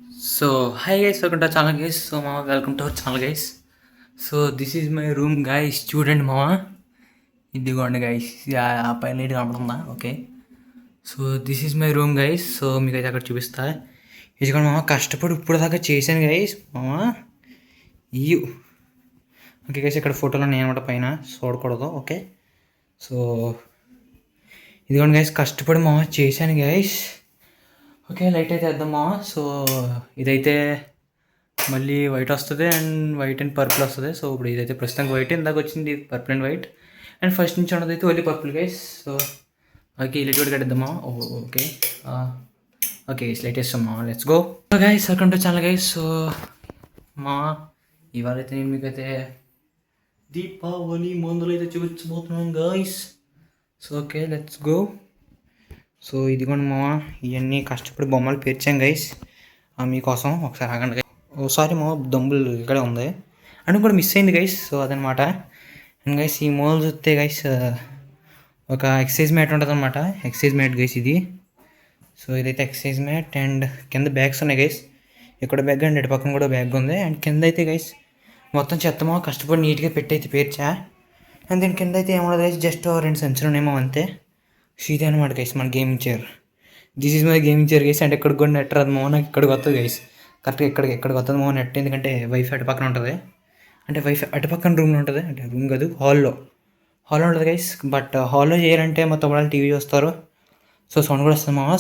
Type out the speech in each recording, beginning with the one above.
Hi guys, welcome to our channel guys. Mama, welcome to our channel guys. This is my room guys, student mama. ఇదిగోండి guys ఆ పైన light కనపడుతుందా? Okay. This is my room guys. మీకైతే అక్కడ చూపిస్తా. ఇదిగోండి మామ, కష్టపడి ఇప్పుడు దాకా చేశాను గైస్ మామ. ఈ ఓకే గైస్, ఇక్కడ ఫోటోలో నేను అనమాట, పైన చూడకూడదు. ఓకే. సో ఇదిగోండి గైస్, కష్టపడి మామ చేశాను గైస్. ఓకే, లైట్ అయితే వేద్దామా. ఇదైతే మళ్ళీ వైట్ వస్తుంది అండ్ వైట్ అండ్ పర్పుల్ వస్తుంది. ఇప్పుడు ఇదైతే ప్రస్తుతానికి వైట్, ఇందాక వచ్చింది purple and white. And first నుంచి ఉన్నది అయితే only purple guys. Okay, light కూడా కట్టేద్దామా. ఓకే. ఓకే గైస్, లైట్ వేస్తామా, let's go. Guys, welcome to channel guys. మా ఇవాళ అయితే నేను మీకైతే దీపావళి మందులు అయితే చూపించబోతున్నాను గైస్. Okay, let's go. ఇదిగోండి మామ, ఇవన్నీ కష్టపడి బొమ్మలు పేర్చాం గైస్ మీకోసం. ఒకసారి ఆగండి. సారీ మామ, దంబుల్ ఇక్కడే ఉంది అని కూడా మిస్ అయింది గైస్. అదనమాట. అండ్ గైస్, ఈ మూలలు చూస్తే గైస్ ఒక ఎక్సర్సైజ్ మ్యాట్ ఉంటుంది అనమాట. ఎక్సర్సైజ్ మ్యాట్ గైస్ ఇది. ఇదైతే ఎక్సర్సైజ్ మ్యాట్ అండ్ కింద బ్యాగ్స్ ఉన్నాయి గైస్. ఇక్కడ బ్యాగ్ అండ్ ఇటు పక్కన కూడా బ్యాగ్ ఉంది. అండ్ కింద అయితే గైస్ మొత్తం చెత్తమో కష్టపడి నీట్గా పెట్టి అయితే పేర్చా. అండ్ దీని కింద అయితే ఏమన్నా గైస్, జస్ట్ 2 సంచులు ఉన్నాయేమో అంతే. ఇదే అనమాట గైస్ మన gaming chair. This is my gaming chair guys. అంటే ఎక్కడికి కూడా నెట్ రాదు మో, నాకు ఇక్కడికి వస్తుంది గైస్. కరెక్ట్గా ఎక్కడికి వస్తుంది మో నెట్. ఎందుకంటే వైఫై అటు పక్కన ఉంటుంది. అంటే వైఫై అటు పక్కన రూమ్లో ఉంటుంది. అంటే రూమ్ కాదు, హాల్లో ఉంటుంది గైస్. బట్ హాల్లో చేయాలంటే మొత్తం వాళ్ళు టీవీ చూస్తారు. సౌండ్ కూడా వస్తుంది మామ.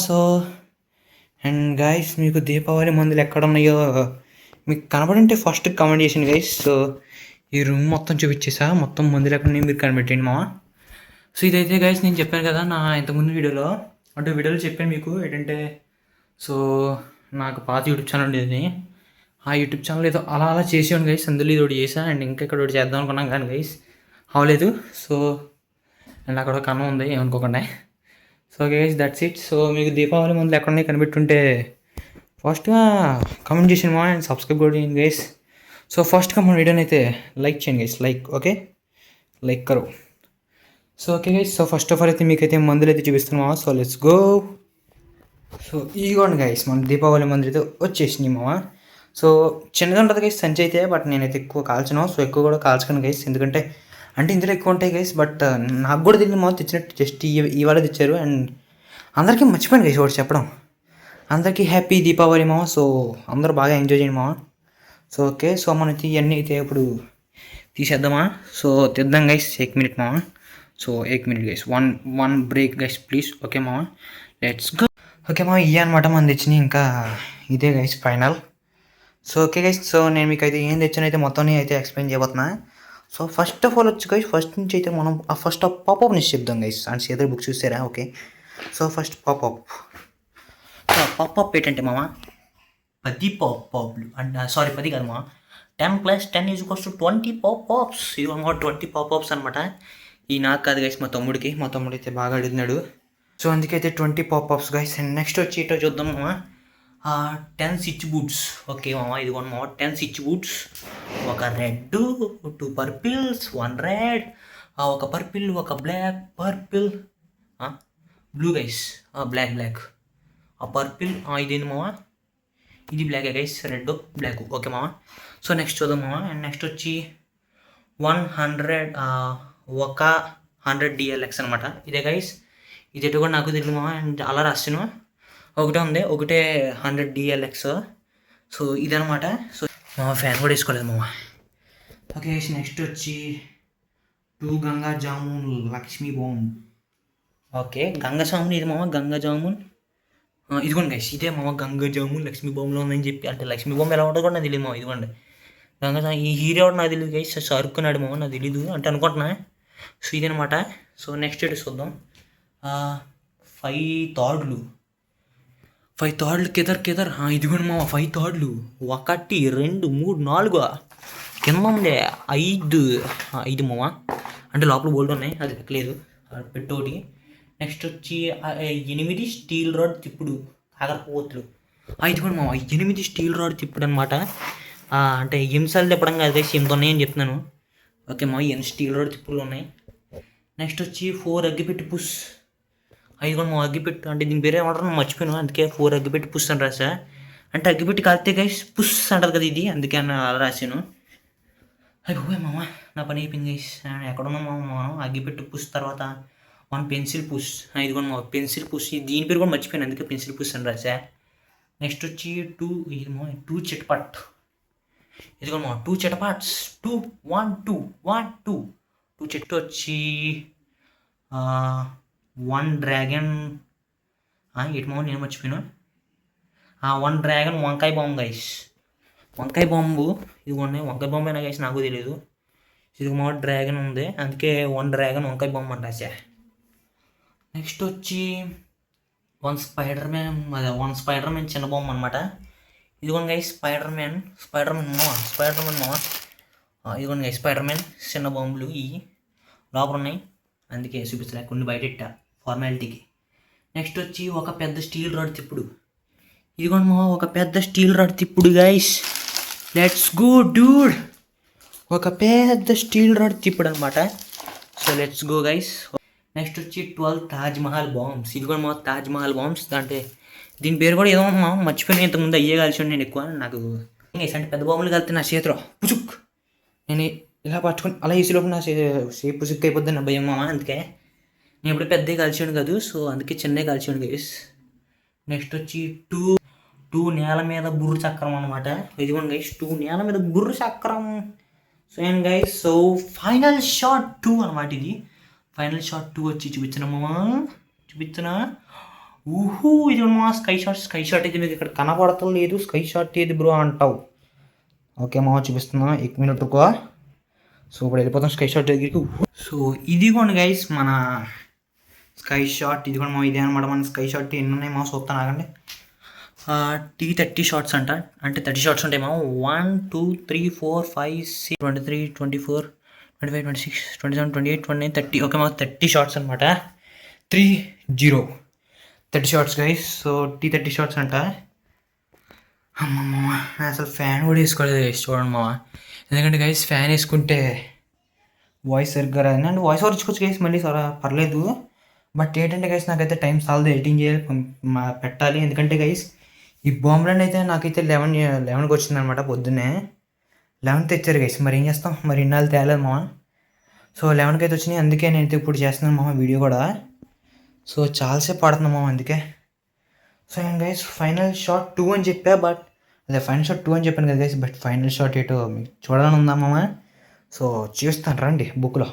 అండ్ గైస్, మీకు దీపావళి మందులు ఎక్కడ ఉన్నాయో మీకు కనబడింటే ఫస్ట్ కమెంట్ చేసింది గైస్. ఈ రూమ్ మొత్తం చూపించేసా, మొత్తం మందులు ఎక్కడ ఉన్నాయో మీరు కనిపెట్టండి మామ. ఇదైతే గైస్ నేను చెప్పాను కదా నా ఇంతకుముందు వీడియోలో, చెప్పాను మీకు ఏంటంటే, నాకు పాత యూట్యూబ్ ఛానల్ ఉండేది. ఆ యూట్యూబ్ ఛానల్ ఏదో అలా చేసేవాడు గైస్. అందులో ఇది ఒకటి చేసా అండ్ ఇంకా ఇక్కడ ఒకటి చేద్దాం అనుకున్నాం కానీ గైస్ అవ్వలేదు. అండ్ అక్కడ ఒక కన్నం ఉంది, ఏమనుకోకుండా. Guys, that's it. మీకు దీపావళి ముందు ఎక్కడున్నాయి కనిపెట్టుంటే ఫస్ట్గా కమెంట్ చేసిన మా అండ్ సబ్స్క్రైబ్ కూడా చేయండి గైస్. ఫస్ట్గా మన వీడియోని అయితే లైక్ చేయండి గైస్. ఓకే, లైక్ కరో. Okay guys, first of all అయితే మీకైతే మందులు అయితే చూపిస్తున్నామా. Let's go. ఇదిగోండి గైస్, మన దీపావళి మందులు అయితే వచ్చేసినాయి మామ. చిన్నగా ఉంటుంది గైస్ సంచి అయితే. బట్ నేనైతే ఎక్కువ కాల్చను. ఎక్కువ కూడా కాల్చను గైస్. ఎందుకంటే ఇందులో ఎక్కువ ఉంటాయి గైస్. బట్ నాకు కూడా తెలియదు మామ, తెచ్చినట్టు జస్ట్ ఇవాళ తెచ్చారు. అండ్ అందరికీ మర్చిపోయాను గైస్ ఒకటి చెప్పడం. అందరికీ హ్యాపీ దీపావళి మామ. అందరూ బాగా ఎంజాయ్ చేయండి మామ. ఓకే, మనకి ఇవన్నీ అయితే ఇప్పుడు తీసేద్దామా. తెద్దాం గైస్. 1 మినిట్ మామ. 1 minute guys, one break guys please. Okay మామ, లెట్స్ గో. ఓకే మామ, ఇవి అనమాట మనం తెచ్చినాయి. ఇంకా ఇదే గైస్ ఫైనల్. ఓకే గైస్, నేను మీకు అయితే ఏం తెచ్చానో అయితే మొత్తం అయితే ఎక్స్ప్లెయిన్ చేయబోతున్నా. ఫస్ట్ ఆఫ్ ఆల్ వచ్చి గైస్, ఫస్ట్ నుంచి అయితే మనం ఫస్ట్ పాపప్ నుంచి చెప్దాం గైస్. అండ్ చేద్దరు బుక్ చూసారా? ఓకే, ఫస్ట్ పాపప్ ఏంటంటే మామ, 10 పాప్లు అండ్ 10 కాదు మామ, 10 + 10 = 20 పాప్స్. ఇవి 20 పాప్స్ అనమాట. ఈ నాకు కాదు గైస్, మా తమ్ముడికి. మా తమ్ముడు అయితే బాగా అడుగుతున్నాడు. అందుకైతే 20 పాప్స్ గైస్. అండ్ నెక్స్ట్ వచ్చి ఇటో చూద్దాం మామ, 10 స్విచ్ బూట్స్. ఓకే మామ, ఇది మామ 10 స్విచ్ బూట్స్. ఒక రెడ్, 2 పర్పిల్స్, 1 రెడ్, ఒక పర్పిల్, ఒక పర్పిల్, బ్లూ గైస్, బ్లాక్, ఆ పర్పిల్, ఇదేంది మామ, ఇది black guys, red black. Okay మామ. నెక్స్ట్ చూద్దాం మామ. అండ్ నెక్స్ట్ వచ్చి 100 DLX అనమాట. ఇదే గైస్, ఇది ఎటు కూడా నాకు తెలియదు మామ. అండ్ అలా రాస్తాను, ఒకటే ఉంది, ఒకటే 100 DLX. ఇదనమాట. ఫ్యాన్ కూడా వేసుకోలేదు మామ. ఓకే గైస్, నెక్స్ట్ వచ్చి 2 గంగా జామున్ లక్ష్మీ బాంబ్. ఓకే, గంగా జామున్ ఇది మామ, గంగా జామున్. ఇదిగోండి గైస్, ఇదే మామ గంగా జామున్ లక్ష్మీ బాంబులో ఉందని చెప్పి. అంటే లక్ష్మీ బాంబు ఎలా ఉంటుందో కూడా నాకు తెలియదు మామ. ఇదిగోండి గంగా జామున్. ఈ హీరో నాకు తెలియదు గైస్, షారుఖ్ ఖాన్ మామ, నాకు తెలీదు అంటే అనుకుంటున్నా. ఇదనమాట. నెక్స్ట్ ఏంటి చూద్దాం. 5 తాడులు, కెదర్. ఇదిగోండి మామ, 5 తాడులు. 1 2 3 4 కింద ఉండే 5 మామ. అంటే లోపల బోల్డ్ ఉన్నాయి, అది లెక్కలేదు, పెట్టోటి. నెక్స్ట్ వచ్చి 8 స్టీల్ రాడ్ తిప్పుడు, కాకరపోతులు. ఇదిగోండి మామ, 8 స్టీల్ రాడ్ తిప్పుడు అనమాట. అంటే హింసలు తిప్పడం కాదు గైస్, 8 ఉన్నాయని చెప్తున్నాను. ఓకే మామ, 8 స్టీల్ రాడ్ తిప్పులు ఉన్నాయి. నెక్స్ట్ వచ్చి 4 అగ్గిపెట్టి పుష్. ఇదిగోండి మా అగ్గిపెట్టు, అంటే దీని పేరు ఏమంటారు మర్చిపోయాను, అందుకే 4 అగ్గిపెట్టి పుష్ అని రాసా. అంటే అగ్గిపెట్టి కాలితే గైస్ పుష్ అంటారు కదా ఇది, అందుకే అలా రాశాను. అయిపోయి మామ నా పని అయిపోయింది గైస్. ఎక్కడున్నా మామ అగ్గిపెట్టి పుష్ తర్వాత పెన్సిల్ పుష్. ఇదిగోండి మా పెన్సిల్ పుష్, దీని పేరు కూడా మర్చిపోయాను, అందుకే పెన్సిల్ పుష్ అని రాసా. నెక్స్ట్ వచ్చి టూ చిట్పట్. ఇదిగోండి మా 2 చిటపాట్స్. 2 1 2 1 2 2 చెట్టు వచ్చి 1 డ్రాగన్. ఎటు మామ నేను మర్చిపోయాను. 1 డ్రాగన్ వంకాయ బాంబు గైస్. వంకాయ బాంబు ఇదిగోండి, వంకాయ బాంబు అయినా గైస్ నాకు తెలియదు. ఇది మా డ్రాగన్ ఉంది, అందుకే 1 డ్రాగన్ వంకాయ బాంబు అని రాసా. నెక్స్ట్ వచ్చి 1 స్పైడర్ మ్యాన్ చిన్న బొమ్మ అనమాట. ఇదిగోండి గైస్ స్పైడర్ మ్యాన్ మామ. ఇదిగోండి గైస్ స్పైడర్ మ్యాన్ చిన్న బొమ్మలు ఈ లోపల ఉన్నాయి, అందుకే చూపిస్తలే, కొన్ని బయటెట్టా ఫార్మాలిటీకి. నెక్స్ట్ వచ్చి ఒక పెద్ద స్టీల్ రాడ్ తిప్పుడు. ఇదిగోండి మామ ఒక పెద్ద స్టీల్ రాడ్ తిప్పుడు గైస్. Let's go dude. ఒక పెద్ద స్టీల్ రాడ్ తిప్పుడు అనమాట. So let's go guys. Next వచ్చి 12 తాజ్మహల్ బాంబ్స్. ఇదిగోండి మా తాజ్మహల్ బాంబ్స్. అంటే దీని పేరు కూడా ఏదో మా మర్చిపోయినా, ఇంతకుముందు అయ్యే కాల్చి నేను ఎక్కువ. నాకు అంటే పెద్ద బాంబులు కలితే నా చేతిలో పుచుక్, నేను ఇలా పట్టుకొని అలా వేసేలోపు నా షేప్ పుసుక్ అయిపోద్ది నా భయం మామ, అందుకే నేను ఎప్పుడు పెద్దవి కాల్చాను కాదు, సో అందుకే చిన్నవి కాల్చాను గైస్. నెక్స్ట్ వచ్చి 2 నేల మీద బుర్రు చక్రం అనమాట. ఇదిగోండి గైస్ 2 నేల మీద బుర్రు చక్రం. So and guys, so final shot 2 అనమాట ఇది. ఫైనల్ షాట్ 2 వచ్చి చూపించిన ఇది మా స్కై షాట్ అయితే మీకు ఇక్కడ కనపడతలేదు. స్కై షాట్ ఏది బ్రో అంటావు? ఓకే మా చూపిస్తున్నా, 1 మినిట్ రుకో. సో ఇప్పుడు వెళ్ళిపోతాం స్కై షాట్ దగ్గరికి. సో ఇదిగోండి గైస్ మన స్కై షాట్. ఇదిగోండి మా ఇదే అనమాట మన స్కై షాట్. ఎన్ని ఉన్నాయి మా చూస్తాను ఆగండి. T30 షార్ట్స్ అంట, అంటే 30 షార్ట్స్ ఉంటాయి మా. 1 2 3 4 5 6 23 24 25 26 27 28 29 30. ఓకే మా 30 షార్ట్స్ అనమాట. 30 shorts guys. So T30 shorts అంట. అమ్మమ్మ అసలు ఫ్యాన్ కూడా వేసుకోలేదు గైస్, చూడండి మామ. ఎందుకంటే గైస్ ఫ్యాన్ వేసుకుంటే వాయిస్ సరిగ్గా రాదు, అంటే వాయిస్ ఓవర్ ఇచ్చుకోవచ్చు గైస్ మళ్ళీ పర్లేదు. బట్ ఏంటంటే గైస్ నాకైతే టైం సాల్వ్ ఎడిటింగ్ చేయాలి, పెట్టాలి. ఎందుకంటే గైస్ ఈ బాంబులను అయితే నాకైతే 11కి వచ్చిందనమాట పొద్దున్నే. 11 తెచ్చారు గైస్, మరి ఏం చేస్తాం, మరి ఇన్నాళ్ళు తేలేదు మామ. సో 11కి అయితే వచ్చినాయి, అందుకే నేనైతే ఇప్పుడు చేస్తున్నాను మామ వీడియో కూడా. సో చాలాసేపు పడుతున్నాం మామ అందుకే. So and guys final shot 2 అని చెప్పా, బట్ అదే ఫైనల్ షాట్ 2 అని చెప్పాను కదా గైస్, బట్ ఫైనల్ షాట్ ఏంటో మీకు చూడాలని ఉందా మామ. సో చూస్తాను రండి బుక్లో.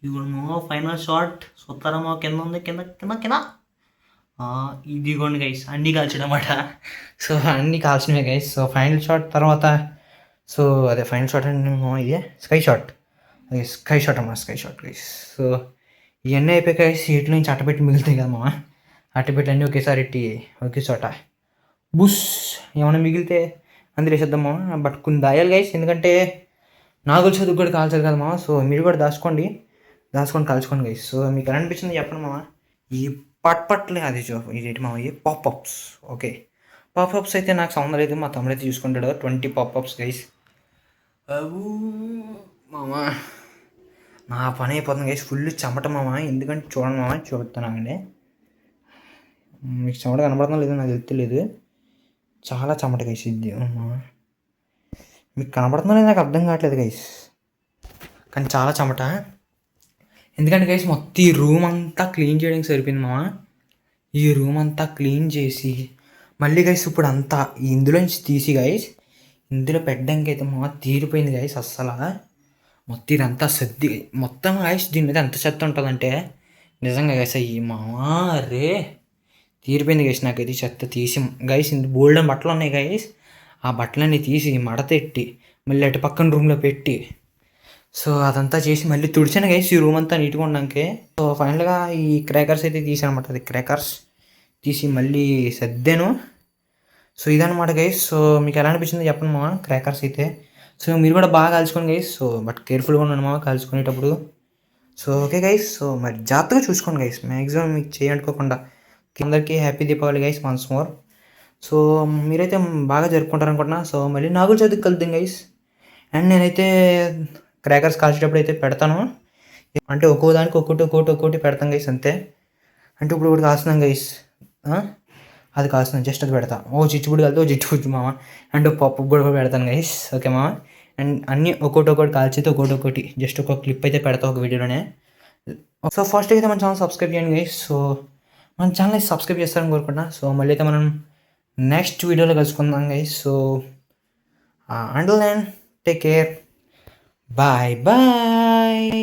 ఇది కూడా ఫైనల్ షాట్ చూస్తారా కింద ఉంది, కింద. ఇదిగోండి గైస్ అన్నీ కాల్చడమాట. సో అన్నీ కాల్చినవే గైస్. సో ఫైనల్ షాట్ తర్వాత, సో అదే ఫైనల్ షాట్ అంటే ఇదే స్కై షాట్ అన్నమాట, స్కై షాట్ గైస్. సో ఇవన్నీ అయిపోయి గైస్, వీటి నుంచి అట్టపెట్టి మిగులుతాయి కదా మామ. అట్టపెట్టి అన్నీ ఒకే చోట బుస్ ఏమైనా మిగిలితే అందులో వేసేద్దాం మామ. బట్ కొన్ని దాయాలి గైస్, ఎందుకంటే నాగుల చదువు కూడా కాల్చారు కదా మామ. సో మీరు కూడా దాచుకొని కాల్చుకోండి గైస్. సో మీకు ఎలా అనిపించింది చెప్పండి మామ. ఈ పట్లే అది ఇదేంటి మామ, ఈ పాప్అప్స్. ఓకే పాప్అప్స్ అయితే నాకు సంబంధం లేదు, మా తమ్ముడు అయితే చూసుకుంటాడు. 20 పాప్అప్స్ గైస్. మామ నా పని అయిపోతుంది గైస్, ఫుల్ చెమట మామ. ఎందుకంటే చూడండి మామ, చూపుతున్నానండి. మీకు చెమట కనపడుతుందో లేదో నాకు తెలియదు, చాలా చెమట గైస్ ఇది. మీకు కనపడుతుందో లేదో నాకు అర్థం కావట్లేదు గైస్, కానీ చాలా చెమట. ఎందుకంటే గైస్ మొత్తం ఈ రూమ్ అంతా క్లీన్ చేయడానికి సరిపోయింది మామ. ఈ రూమ్ అంతా క్లీన్ చేసి మళ్ళీ గైస్ ఇప్పుడు అంతా ఇందులోంచి తీసి గైస్ ఇందులో పెట్టడానికి అయితే మామ తీరిపోయింది గైస్. అస్సలు మొత్తం ఇదంతా సర్ది మొత్తం గైస్ దీని మీద ఎంత చెత్త ఉంటుందంటే నిజంగా గైస్ అయ్యి మామ రే తీరిపోయింది గైస్. నాకైతే చెత్త తీసి గైస్ ఇంత బోల్డెన్ బట్టలు ఉన్నాయి గైస్, ఆ బట్టలన్నీ తీసి మడతెట్టి మళ్ళీ అటు పక్కన రూమ్లో పెట్టి, సో అదంతా చేసి మళ్ళీ తుడిచాను గైస్ ఈ రూమ్ అంతా నీట్గా ఉండడానికి. సో ఫైనల్గా ఈ క్రాకర్స్ అయితే తీసాను అనమాట, అది క్రాకర్స్ తీసి మళ్ళీ సర్దాను. సో ఇదనమాట గైస్. సో మీకు ఎలా అనిపించిందో చెప్పండి మామ క్రాకర్స్ అయితే. సో మీరు కూడా బాగా కాల్చుకోండి గైస్. సో బట్ కేర్ఫుల్గా ఉండండి మామ కాల్చుకునేటప్పుడు. సో ఓకే గైస్, సో మరి జాగ్రత్తగా చూసుకోండి గైస్, మ్యాక్సిమం మీకు చేయండుకోకుండా. అందరికీ happy Deepavali guys once more. So మీరైతే బాగా జరుపుకుంటారనుకుంటున్నా. సో మళ్ళీ నాగుల చవితికి కలుద్దాం గైస్. అండ్ నేనైతే క్రాకర్స్ కాల్చేటప్పుడు అయితే పెడతాను, అంటే ఒక్కో దానికి ఒక్కోటి పెడతాం గైస్ అంతే. అంటే ఇప్పుడు కాల్స్తున్నాం గైస్, అది కాల్చుతుంది, జస్ట్ అది పెడతా. ఓ చిచ్చుబుడ్డి కలితే ఓ చిచ్చుబుడ్డి మామ, అండ్ పప్పు కూడా పెడతాను గైస్. ఓకే మామ, అండ్ అన్నీ ఒక్కొక్కటి కాల్చితే ఒక్కొక్కటి జస్ట్ ఒక క్లిప్ అయితే పెడతా ఒక వీడియోలోనే. సో ఫస్ట్ అయితే మన ఛానల్ సబ్స్క్రైబ్ చేయండి గైస్. సో మన ఛానల్ సబ్స్క్రైబ్ చేస్తారని కోరుకుంటున్నా. సో మళ్ళీ అయితే మనం నెక్స్ట్ వీడియోలో కలుసుకుందాం guys. So until then take care, bye bye.